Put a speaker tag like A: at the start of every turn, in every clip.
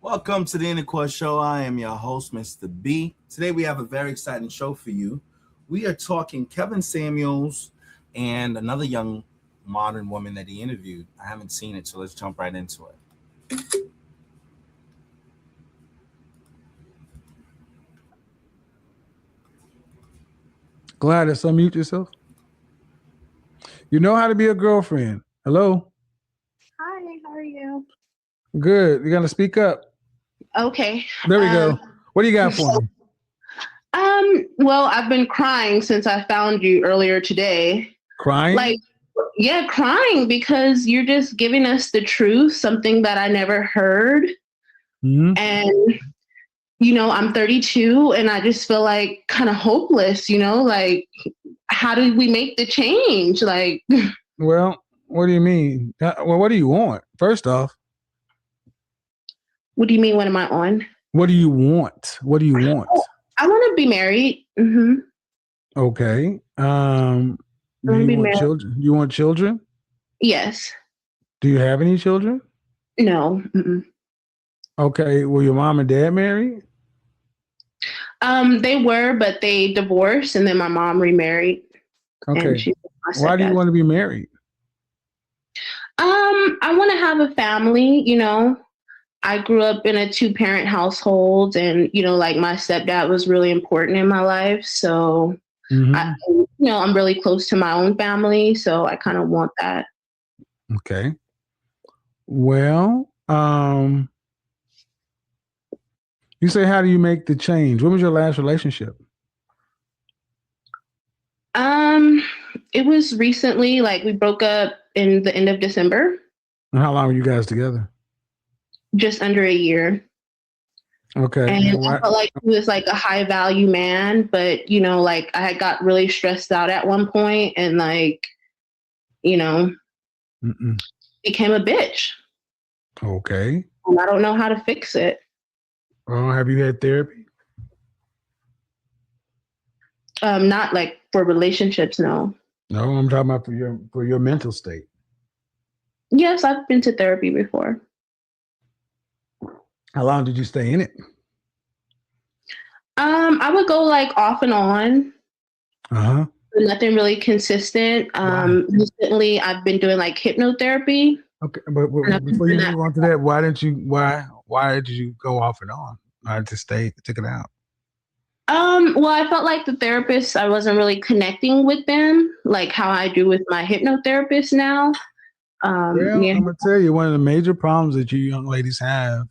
A: Welcome to the Intercourse Show. I am your host, Mr. B. Today we have a very exciting show for you. We are talking Kevin Samuels and another young modern woman that he interviewed. I haven't seen it, so let's jump right into it.
B: Gladys, unmute yourself. You know how to be a girlfriend. Hello.
C: Hi, how are you?
B: Good. You're gonna speak up.
C: Okay.
B: There we go. What do you got for me?
C: Well, I've been crying since I found you earlier today.
B: Crying?
C: Crying because you're just giving us the truth, something that I never heard.
B: Mm-hmm.
C: And, I'm 32 and I just feel like kind of hopeless, like, how did we make the change? Like,
B: well, what do you mean? Well, what do you want? First off,
C: what do you mean? What am I on?
B: What do you want? What do you want?
C: I want to be married. Mm-hmm.
B: Okay. Do you want children? You want children?
C: Yes.
B: Do you have any children?
C: No. Mm-mm.
B: Okay. Were your mom and dad married?
C: They were, but they divorced, and then my mom remarried.
B: Okay. Why do you want to be married?
C: I want to have a family. I grew up in a 2-parent household, and like my stepdad was really important in my life. So,
B: mm-hmm.
C: I'm really close to my own family, so I kind of want that.
B: Okay. Well, you say, how do you make the change? When was your last relationship?
C: It was recently, like we broke up in the end of December.
B: And how long were you guys together?
C: Just under a year.
B: Okay.
C: And I felt like he was like a high value man, but like I had got really stressed out at one point and like, became a bitch.
B: Okay.
C: And I don't know how to fix it.
B: Have you had therapy?
C: Not like for relationships, no.
B: No, I'm talking about for your mental state.
C: Yes, I've been to therapy before.
B: How long did you stay in it?
C: I would go like off and on.
B: Uh-huh.
C: Nothing really consistent. Recently I've been doing like hypnotherapy.
B: Okay, but before you move on to that, why did you go off and on? Why did you took it out?
C: Well, I felt like the therapist, I wasn't really connecting with them, like how I do with my hypnotherapist now.
B: I'm gonna tell you, one of the major problems that you young ladies have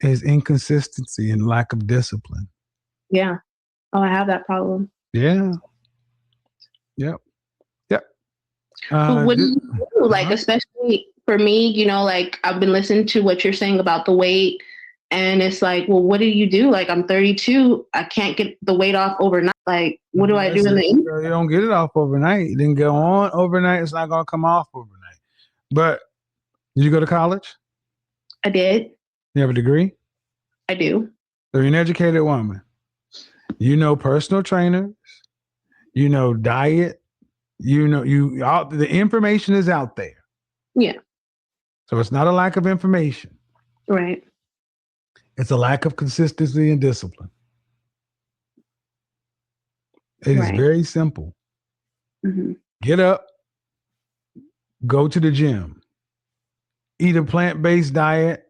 B: is inconsistency and lack of discipline.
C: Yeah. Oh, I have that problem.
B: Yeah. Yep.
C: What do you do? Like, especially for me, like I've been listening to what you're saying about the weight, and it's like, well, what do you do? Like, I'm 32. I can't get the weight off overnight. Like, what do I do in the evening?
B: You don't get it off overnight. It didn't go on overnight. It's not going to come off overnight. But did you go to college?
C: I did.
B: You have a degree?
C: I do.
B: So you're an educated woman. You know personal trainers. You know diet. The information is out there.
C: Yeah.
B: So it's not a lack of information.
C: Right.
B: It's a lack of consistency and discipline. It is very simple.
C: Mm-hmm.
B: Get up, go to the gym, eat a plant-based diet,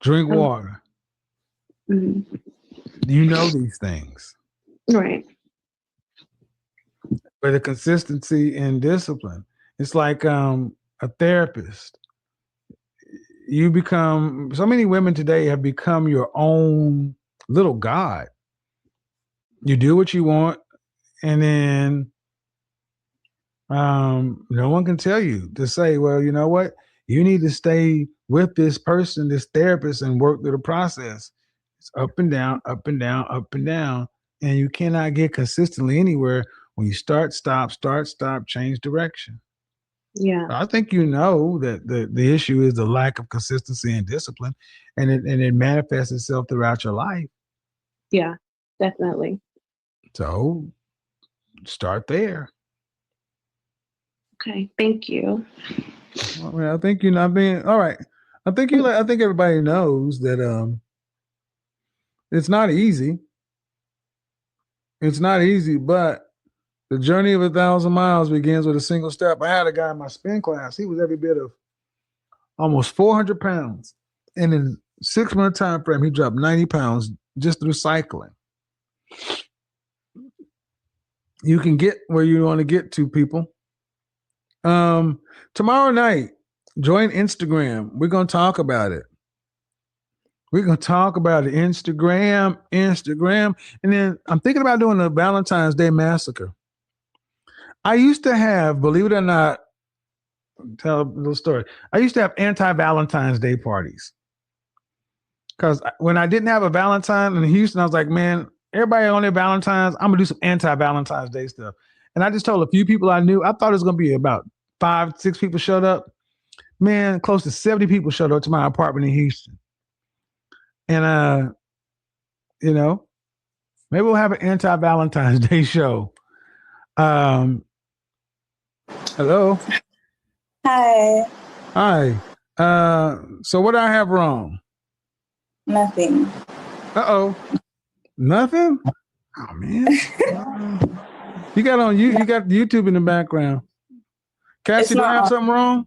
B: drink water.
C: Mm-hmm.
B: You know these things.
C: Right.
B: But the consistency and discipline, it's like a therapist. So many women today have become your own little God. You do what you want, and then no one can tell you to say, well, you know what? You need to stay with this person, this therapist, and work through the process. It's up and down, up and down, up and down. And you cannot get consistently anywhere when you start, stop, change direction.
C: Yeah.
B: I think you know that the issue is the lack of consistency and discipline, and it manifests itself throughout your life.
C: Yeah, definitely.
B: So start there.
C: Okay, thank you.
B: Well, I think you're not being all right. I think everybody knows that it's not easy. It's not easy, but the journey of 1,000 miles begins with a single step. I had a guy in my spin class. He was every bit of almost 400 pounds. And in a 6-month time frame, he dropped 90 pounds just through cycling. You can get where you want to get to, people. Tomorrow night, join Instagram. We're going to talk about it. We're going to talk about it. Instagram. And then I'm thinking about doing a Valentine's Day massacre. I used to have, believe it or not, tell a little story. I used to have anti-Valentine's Day parties. Because when I didn't have a Valentine in Houston, I was like, man, everybody on their Valentine's, I'm going to do some anti-Valentine's Day stuff. And I just told a few people I knew. I thought it was going to be about 5-6 people showed up. Man, close to 70 people showed up to my apartment in Houston. And, maybe we'll have an anti-Valentine's Day show. Hello.
D: Hi.
B: Hi. So what do I have wrong?
D: Nothing.
B: Uh-oh. Nothing? Oh, man. You got YouTube in the background. Cassie, do I have something wrong?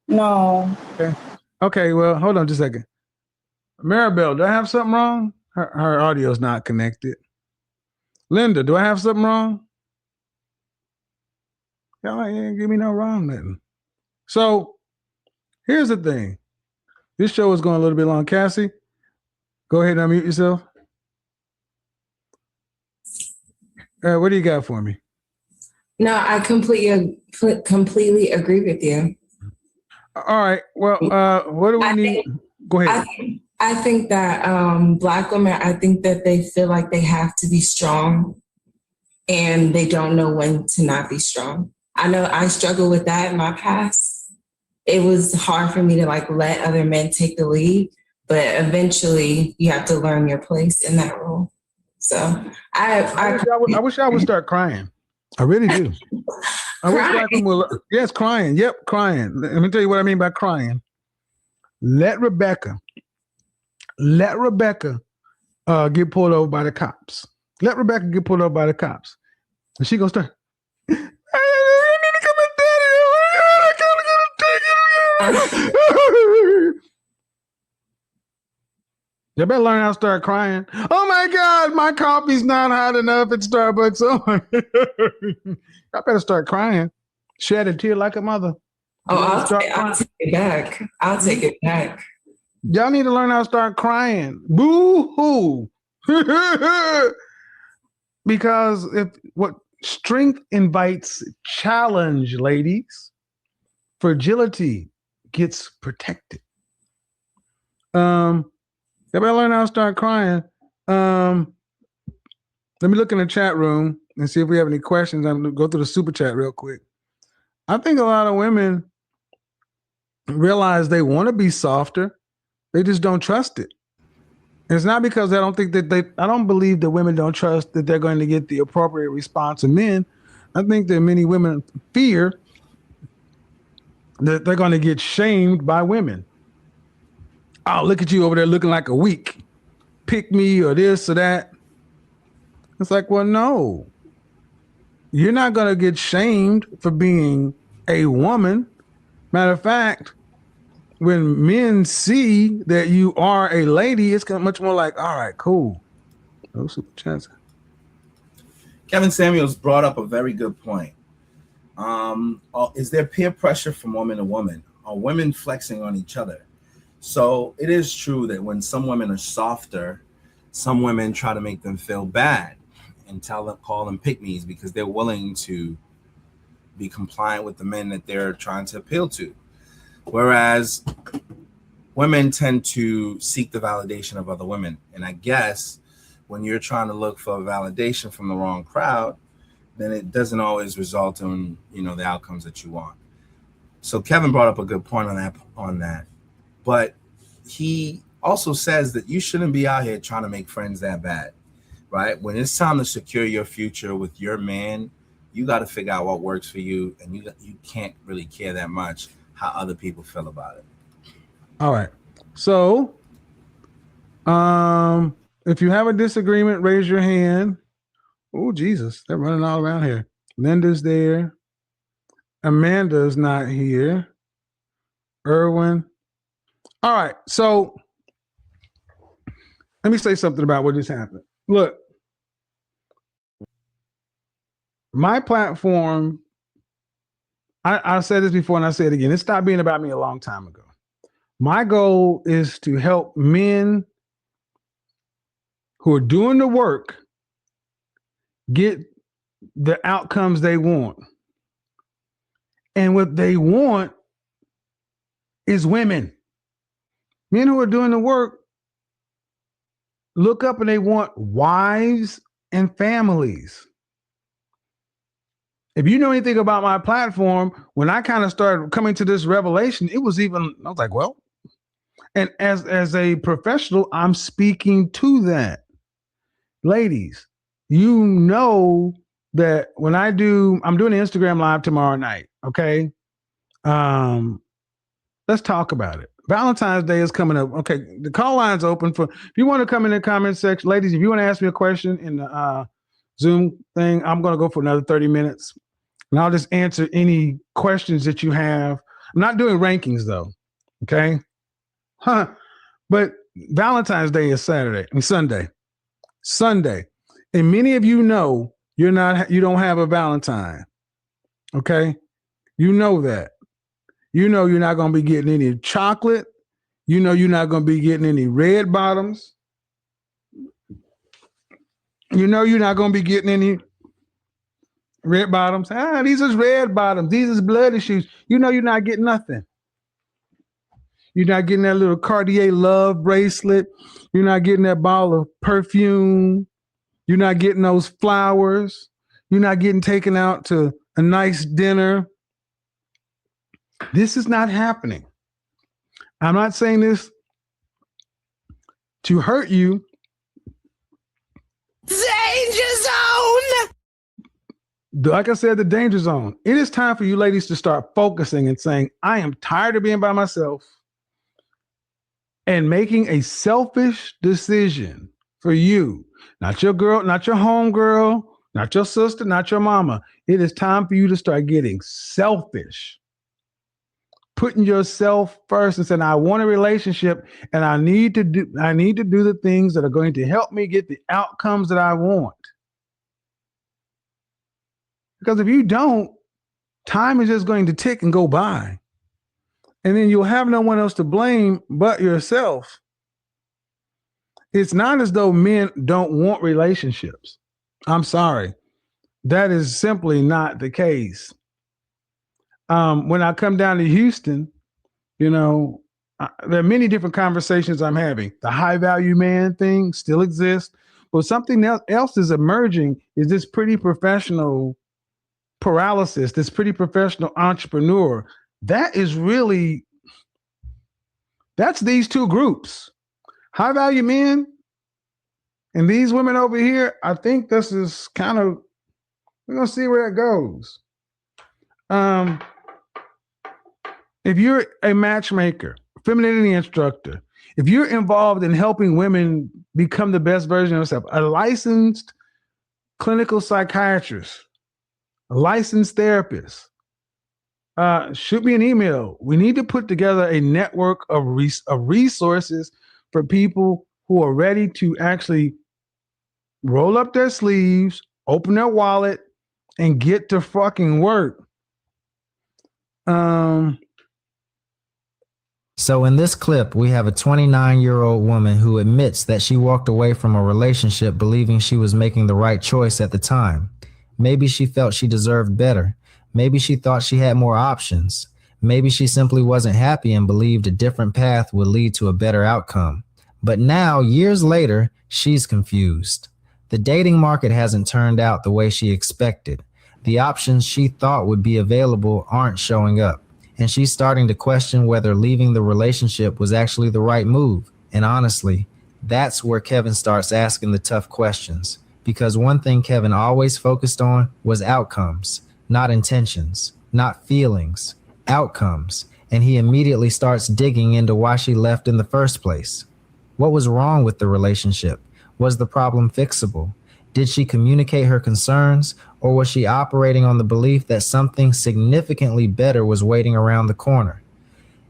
D: No.
B: Okay, well, hold on just a second. Maribel, do I have something wrong? Her audio's not connected. Linda, do I have something wrong? Y'all ain't give me no wrong nothing. So here's the thing. This show is going a little bit long. Cassie, go ahead and unmute yourself. What do you got for me?
E: No, I completely agree with you.
B: All right. Well, what do we need? Go ahead.
E: I think that Black women, I think that they feel like they have to be strong and they don't know when to not be strong. I know I struggled with that in my past. It was hard for me to let other men take the lead, but eventually you have to learn your place in that role. So
B: I wish I would start crying. I really do. I wish Black women will. Yes, crying. Yep, crying. Let me tell you what I mean by crying. Let Rebecca get pulled over by the cops. Let Rebecca get pulled over by the cops. And she gonna start. You better learn how to start crying. Oh my God, my coffee's not hot enough at Starbucks. Oh, I better start crying. Shed a tear like a mother.
E: I'll take it back. I'll take it back.
B: Y'all need to learn how to start crying. Boo-hoo. Because strength invites challenge, ladies. Fragility gets protected. They better learn how to start crying. Let me look in the chat room and see if we have any questions. I'm going to go through the super chat real quick. I think a lot of women realize they want to be softer. They just don't trust it. And it's not because I don't believe that women don't trust that they're going to get the appropriate response of men. I think that many women fear that they're going to get shamed by women. Oh, look at you over there looking like a weak. Pick me or this or that. It's like, well, no. You're not going to get shamed for being a woman. Matter of fact, when men see that you are a lady, it's much more like, all right, cool. No super chance.
A: Kevin Samuels brought up a very good point. Is there peer pressure from woman to woman? Are women flexing on each other? So it is true that when some women are softer, some women try to make them feel bad and call them pick-me's because they're willing to be compliant with the men that they're trying to appeal to. Whereas women tend to seek the validation of other women. And I guess when you're trying to look for validation from the wrong crowd, then it doesn't always result in, the outcomes that you want. So Kevin brought up a good point on that. But he also says that you shouldn't be out here trying to make friends that bad, right? When it's time to secure your future with your man, you got to figure out what works for you, and you can't really care that much how other people feel about it.
B: All right. So, if you have a disagreement, raise your hand. Oh, Jesus, they're running all around here. Linda's there. Amanda's not here. Irwin. All right. So let me say something about what just happened. Look, my platform, I said this before and I say it again. It stopped being about me a long time ago. My goal is to help men who are doing the work get the outcomes they want. And what they want is women. Men who are doing the work look up and they want wives and families. If you know anything about my platform, when I kind of started coming to this revelation, it was even, I was like, well, and as a professional, I'm speaking to that. Ladies, you know that when I'm doing an Instagram live tomorrow night, okay? Let's talk about it. Valentine's Day is coming up. Okay, the call line's open for, if you want to come in the comment section, ladies, if you want to ask me a question in the Zoom thing, I'm going to go for another 30 minutes. And I'll just answer any questions that you have. I'm not doing rankings though. Okay. But Valentine's Day is Sunday. And many of you know you don't have a Valentine. Okay. You know that. You know you're not going to be getting any chocolate. You know you're not going to be getting any red bottoms. You know you're not going to be getting any red bottoms. These is red bottoms. These is bloody shoes. You know you're not getting nothing. You're not getting that little Cartier love bracelet. You're not getting that bottle of perfume. You're not getting those flowers. You're not getting taken out to a nice dinner. This is not happening. I'm not saying this to hurt you.
F: Danger zone!
B: Like I said, the danger zone. It is time for you ladies to start focusing and saying, I am tired of being by myself, and making a selfish decision for you. Not your girl, not your home girl, not your sister, not your mama. It is time for you to start getting selfish. Putting yourself first and saying, I want a relationship and I need to do the things that are going to help me get the outcomes that I want. Because if you don't, time is just going to tick and go by. And then you'll have no one else to blame but yourself. It's not as though men don't want relationships. I'm sorry. That is simply not the case. When I come down to Houston, there are many different conversations I'm having. The high value man thing still exists, but something else is emerging is this pretty professional paralysis, this pretty professional entrepreneur. That's these two groups, high value men and these women over here. I think this is we're going to see where it goes. If you're a matchmaker, femininity instructor, if you're involved in helping women become the best version of themselves, a licensed clinical psychiatrist, a licensed therapist, shoot me an email. We need to put together a network of resources for people who are ready to actually roll up their sleeves, open their wallet, and get to fucking work.
G: So in this clip, we have a 29-year-old woman who admits that she walked away from a relationship believing she was making the right choice at the time. Maybe she felt she deserved better. Maybe she thought she had more options. Maybe she simply wasn't happy and believed a different path would lead to a better outcome. But now, years later, she's confused. The dating market hasn't turned out the way she expected. The options she thought would be available aren't showing up. And she's starting to question whether leaving the relationship was actually the right move. And honestly, that's where Kevin starts asking the tough questions. Because one thing Kevin always focused on was outcomes, not intentions, not feelings, outcomes. and he immediately starts digging into why she left in the first place. What was wrong with the relationship? Was the problem fixable? Did she communicate her concerns, or was she operating on the belief that something significantly better was waiting around the corner?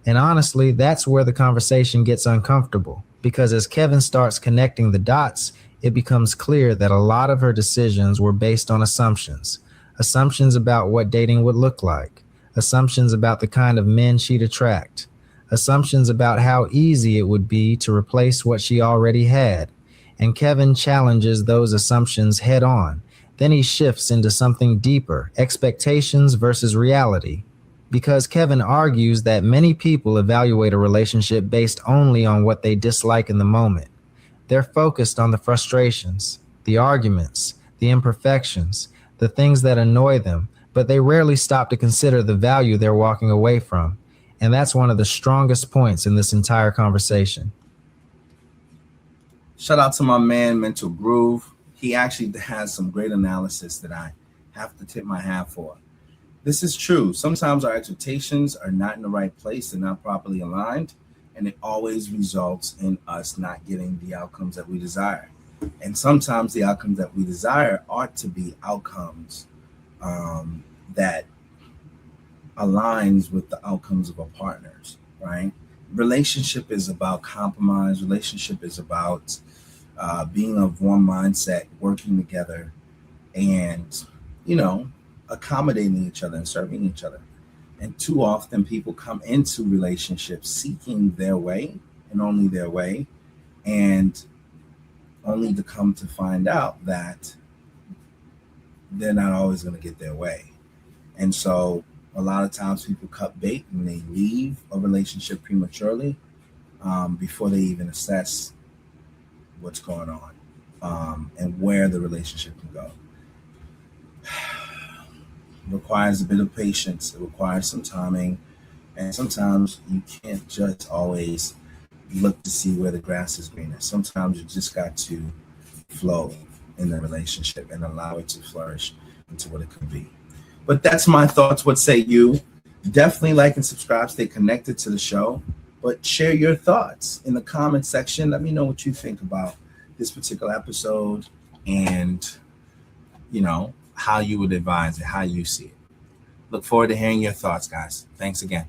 G: And honestly, that's where the conversation gets uncomfortable, because as Kevin starts connecting the dots, it becomes clear that a lot of her decisions were based on assumptions. Assumptions about what dating would look like, assumptions about the kind of men she'd attract, assumptions about how easy it would be to replace what she already had. And Kevin challenges those assumptions head on. Then he shifts into something deeper, expectations versus reality. Because Kevin argues that many people evaluate a relationship based only on what they dislike in the moment. They're focused on the frustrations, the arguments, the imperfections, the things that annoy them, but they rarely stop to consider the value they're walking away from. And that's one of the strongest points in this entire conversation.
A: Shout out to my man, Mental Groove. He actually has some great analysis that I have to tip my hat for. This is true. Sometimes our expectations are not in the right place. They're not properly aligned, and it always results in us not getting the outcomes that we desire. And sometimes the outcomes that we desire ought to be outcomes that aligns with the outcomes of our partners, right? Relationship is about compromise. Relationship is about being of one mindset, working together, and, accommodating each other and serving each other. And too often people come into relationships seeking their way and only their way, and only to come to find out that they're not always going to get their way. And so a lot of times people cut bait and they leave a relationship prematurely before they even assess what's going on and where the relationship can go. It requires a bit of patience. It requires some timing. And sometimes you can't just always look to see where the grass is greener. Sometimes you just got to flow in the relationship and allow it to flourish into what it could be. But that's my thoughts. What say you? Definitely like and subscribe. Stay connected to the show. But share your thoughts in the comment section. Let me know what you think about this particular episode and, how you would advise it, how you see it. Look forward to hearing your thoughts, guys. Thanks again.